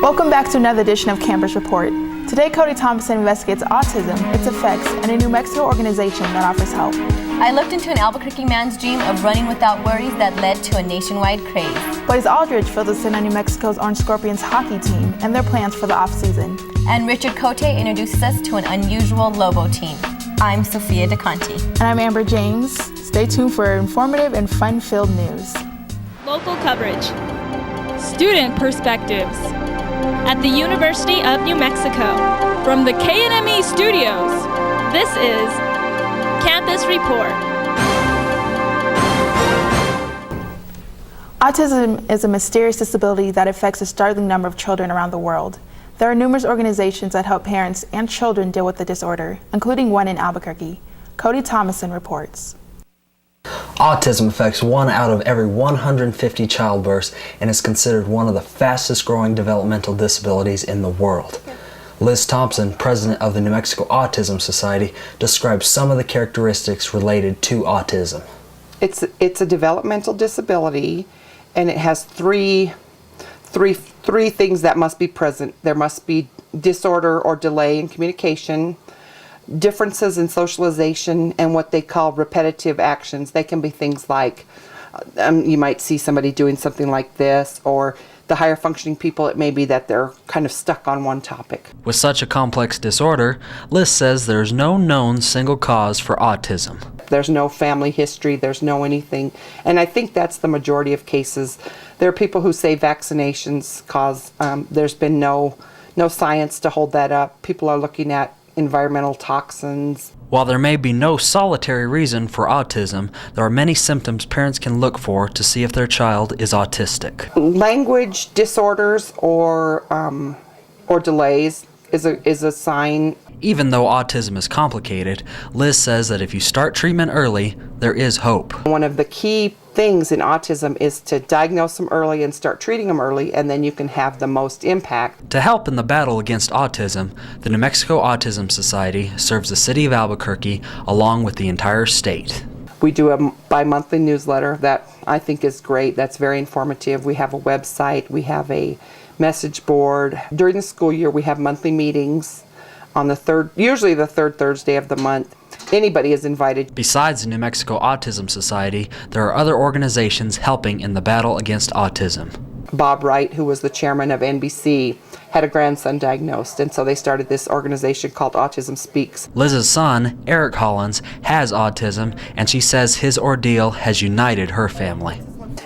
Welcome back to another edition of Campus Report. Today, Cody Thomason investigates autism, its effects, and a New Mexico organization that offers help. I looked into an Albuquerque man's dream of running without worries that led to a nationwide craze. Blaize Aldrich fills us in on New Mexico's Orange Scorpions hockey team and their plans for the off-season. And Richard Cöté introduces us to an unusual Lobo team. I'm Sophia DeConti. And I'm Amber James. Stay tuned for informative and fun-filled news. Local coverage. Student perspectives. At the University of New Mexico, from the KNME studios, this is Campus Report. Autism is a mysterious disability that affects a startling number of children around the world. There are numerous organizations that help parents and children deal with the disorder, including one in Albuquerque. Cody Thomason reports. Autism affects 1 out of every 150 childbirths and is considered one of the fastest growing developmental disabilities in the world. Liz Thompson, president of the New Mexico Autism Society, describes some of the characteristics related to autism. It's a developmental disability, and it has three things that must be present. There must be disorder or delay in communication, differences in socialization, and what they call repetitive actions. They can be things like you might see somebody doing something like this, or the higher functioning people, it may be that they're kind of stuck on one topic. With such a complex disorder, Liz says there's no known single cause for autism. There's no family history, there's no anything, and I think that's the majority of cases. There are people who say vaccinations cause, there's been no science to hold that up. People are looking at environmental toxins. While there may be no solitary reason for autism, there are many symptoms parents can look for to see if their child is autistic. Language disorders or delays is a sign. Even though autism is complicated, Liz says that if you start treatment early, there is hope. One of the key things in autism is to diagnose them early and start treating them early, and then you can have the most impact. To help in the battle against autism, the New Mexico Autism Society serves the city of Albuquerque along with the entire state. We do a bi-monthly newsletter that I think is great. That's very informative. We have a website. We have a message board. During the school year, we have monthly meetings on usually the third Thursday of the month. Anybody is invited. Besides the New Mexico Autism Society, there are other organizations helping in the battle against autism. Bob Wright, who was the chairman of NBC, had a grandson diagnosed, and so they started this organization called Autism Speaks. Liz's son, Eric Hollins, has autism, and she says his ordeal has united her family.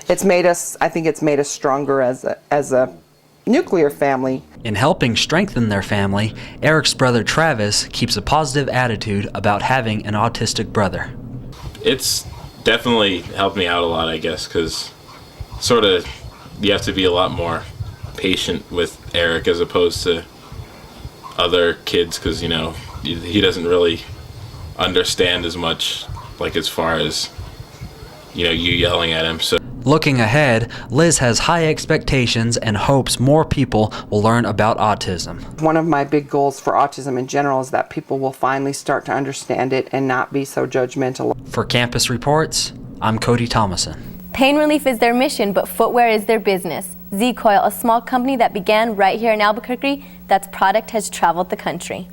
I think it's made us stronger as a nuclear family. In helping strengthen their family, Eric's brother Travis keeps a positive attitude about having an autistic brother. It's definitely helped me out a lot, I guess, because you have to be a lot more patient with Eric as opposed to other kids, because he doesn't really understand as much, like as far as you yelling at him. So looking ahead, Liz has high expectations and hopes more people will learn about autism. One of my big goals for autism in general is that people will finally start to understand it and not be so judgmental. For Campus Reports, I'm Cody Thomason. Pain relief is their mission, but footwear is their business. Z-Coil, a small company that began right here in Albuquerque, that's product has traveled the country.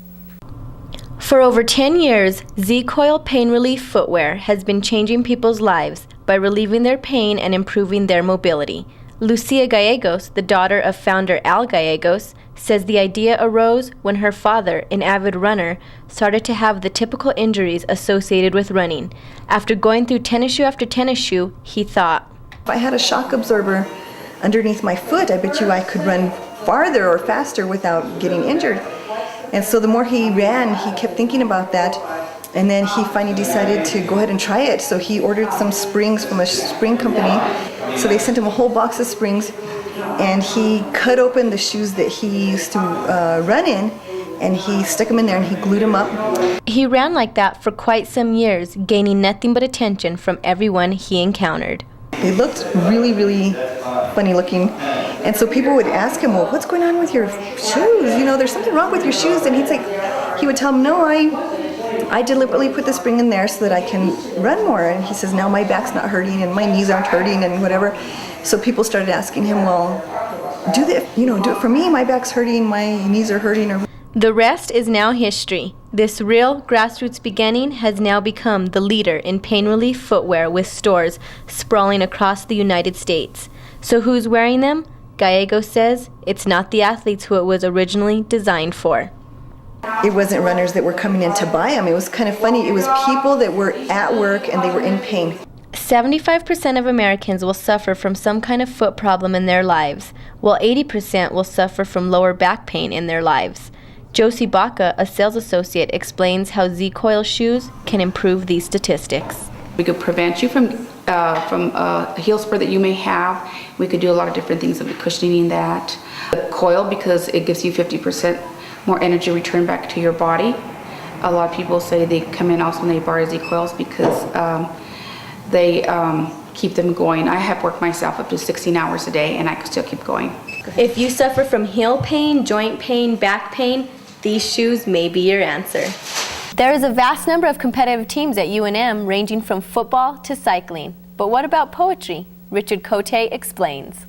For over 10 years, Z-Coil Pain Relief Footwear has been changing people's lives by relieving their pain and improving their mobility. Lucia Gallegos, the daughter of founder Al Gallegos, says the idea arose when her father, an avid runner, started to have the typical injuries associated with running. After going through tennis shoe after tennis shoe, he thought, if I had a shock absorber underneath my foot, I bet you I could run farther or faster without getting injured. And so the more he ran, he kept thinking about that, and then he finally decided to go ahead and try it. So he ordered some springs from a spring company. So they sent him a whole box of springs, and he cut open the shoes that he used to run in, and he stuck them in there and he glued them up. He ran like that for quite some years, gaining nothing but attention from everyone he encountered. They looked really, really funny looking. And so people would ask him, well, what's going on with your shoes? There's something wrong with your shoes. And he would tell them, no, I deliberately put the spring in there so that I can run more. And he says, now my back's not hurting and my knees aren't hurting and whatever. So people started asking him, well, do it for me. My back's hurting, my knees are hurting. Or The rest is now history. This real grassroots beginning has now become the leader in pain relief footwear with stores sprawling across the United States. So who's wearing them? Gallegos says it's not the athletes who it was originally designed for. it wasn't runners that were coming in to buy them. It was kind of funny. It was people that were at work and they were in pain. 75% of Americans will suffer from some kind of foot problem in their lives, while 80% will suffer from lower back pain in their lives. Josie Baca, a sales associate, explains how Z-Coil shoes can improve these statistics. We could prevent you from a heel spur that you may have. We could do a lot of different things of cushioning that. The coil, because it gives you 50% more energy return back to your body. A lot of people say they come in also and they borrow Z-Coils because they keep them going. I have worked myself up to 16 hours a day and I can still keep going. If you suffer from heel pain, joint pain, back pain, these shoes may be your answer. There is a vast number of competitive teams at UNM ranging from football to cycling. But what about poetry? Richard Cöté explains.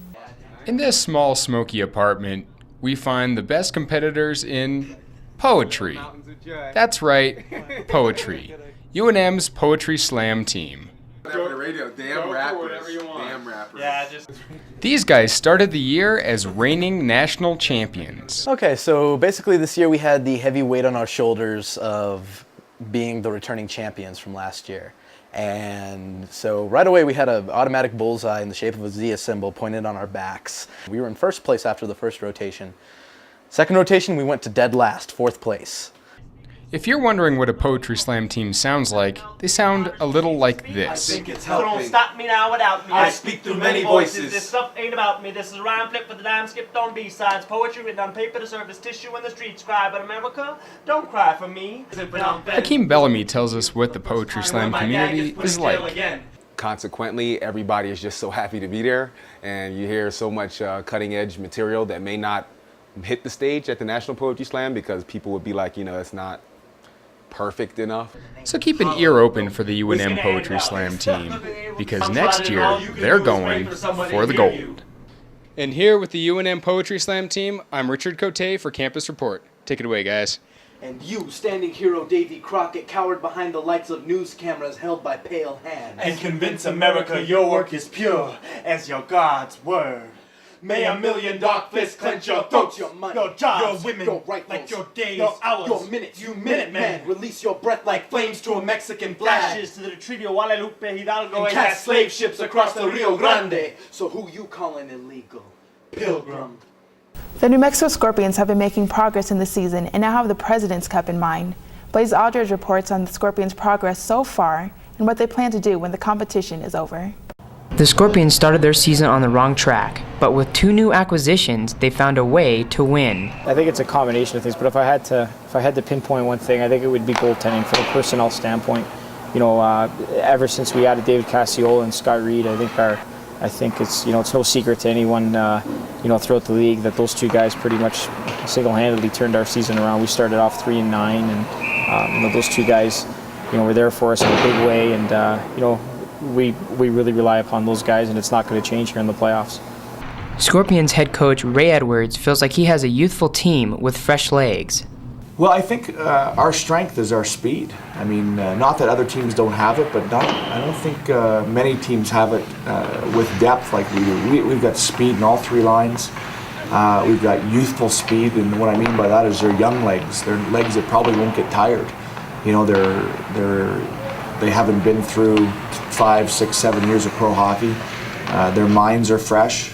In this small, smoky apartment, we find the best competitors in poetry. That's right, poetry. UNM's Poetry Slam team. Damn rappers. Yeah, These guys started the year as reigning national champions. Okay, so basically this year we had the heavy weight on our shoulders of being the returning champions from last year. And so right away we had an automatic bullseye in the shape of a Z symbol pointed on our backs. We were in first place after the first rotation. Second rotation we went to dead last, fourth place. If you're wondering what a Poetry Slam team sounds like, they sound a little like this. I think it's helping. So don't stop me now without me. I speak through many voices. This stuff ain't about me. This is a rhyme flip for the dime skipped on B-sides. Poetry written on paper to serve as tissue when the streets cry. But America, don't cry for me. Hakeem Bellamy tells us what the Poetry Slam community is like. Consequently, everybody is just so happy to be there, and you hear so much cutting-edge material that may not hit the stage at the National Poetry Slam because people would be like, it's not perfect enough. So keep an ear open for the UNM Poetry Slam team, because next year they're going for the gold. And here with the UNM Poetry Slam team, I'm Richard Cöté for Campus Report. Take it away, guys. And you, standing hero Davy Crockett, cowered behind the lights of news cameras held by pale hands. And convince America your work is pure as your God's word. May a million dark fists clench your throats, your money, your jobs, your women, your rifles, like your days, your hours, your minutes, you Minutemen. Release your breath like flames to a Mexican flag. Ashes to the retreat of Guadalupe Hidalgo and cast slave ships across the Rio Grande. So who you calling illegal? Pilgrim. The New Mexico Scorpions have been making progress in the season and now have the President's Cup in mind. Blaize Aldrich reports on the Scorpions' progress so far and what they plan to do when the competition is over. The Scorpions started their season on the wrong track, but with 2 new acquisitions, they found a way to win. I think it's a combination of things, but if I had to pinpoint one thing, I think it would be goaltending from a personnel standpoint. Ever since we added David Cassiola and Scott Reed, I think it's it's no secret to anyone throughout the league that those 2 guys pretty much single-handedly turned our season around. We started off 3-9, and those 2 guys were there for us in a big way, and we really rely upon those guys, and it's not going to change here in the playoffs. Scorpions head coach Ray Edwards feels like he has a youthful team with fresh legs. Well, I think our strength is our speed. I mean, not that other teams don't have it, but I don't think many teams have it with depth like we do. We've got speed in all 3 lines. We've got youthful speed, and what I mean by that is they're young legs. They're legs that probably won't get tired. They haven't been through 5, 6, 7 years of pro hockey. Their minds are fresh.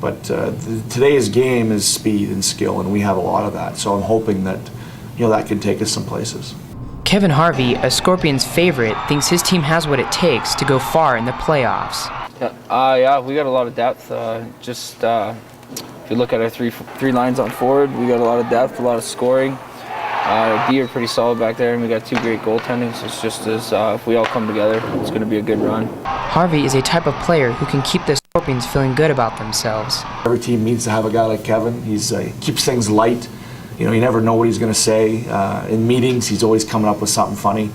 But today's game is speed and skill, and we have a lot of that. So I'm hoping that that can take us some places. Kevin Harvey, a Scorpions favorite, thinks his team has what it takes to go far in the playoffs. Yeah, we got a lot of depth. If you look at our three lines on forward, we got a lot of depth, a lot of scoring. D are pretty solid back there, and we got 2 great goaltending. So it's just as if we all come together, it's going to be a good run. Harvey is a type of player who can keep the Scorpions feeling good about themselves. Every team needs to have a guy like Kevin. He keeps things light. You never know what he's going to say. In meetings, he's always coming up with something funny.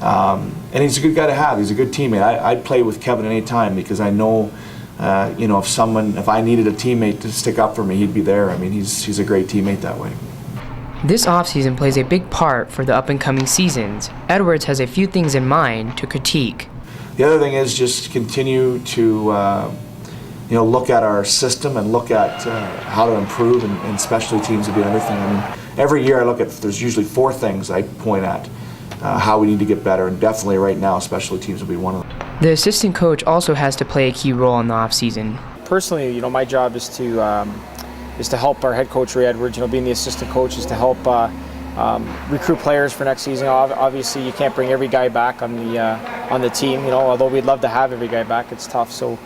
And he's a good guy to have. He's a good teammate. I'd play with Kevin any time because I know if I needed a teammate to stick up for me, he'd be there. I mean, he's a great teammate that way. This offseason plays a big part for the up-and-coming seasons. Edwards has a few things in mind to critique. The other thing is just continue to look at our system and look at how to improve, and specialty teams would be another thing. I mean, every year I look at, there's usually 4 things I point at how we need to get better, and definitely right now specialty teams will be one of them. The assistant coach also has to play a key role in the offseason. Personally, my job is to help our head coach Ray Edwards. Being the assistant coach is to help recruit players for next season. Obviously, you can't bring every guy back on the team. Although we'd love to have every guy back, it's tough. So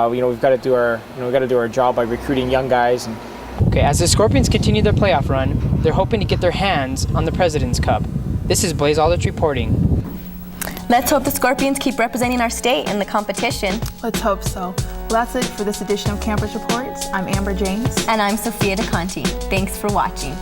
we've got to do our job by recruiting young guys. Okay, as the Scorpions continue their playoff run, they're hoping to get their hands on the President's Cup. This is Blaize Aldrich reporting. Let's hope the Scorpions keep representing our state in the competition. Let's hope so. Well, that's it for this edition of Campus Reports. I'm Amber James. And I'm Sophia DeConti. Thanks for watching.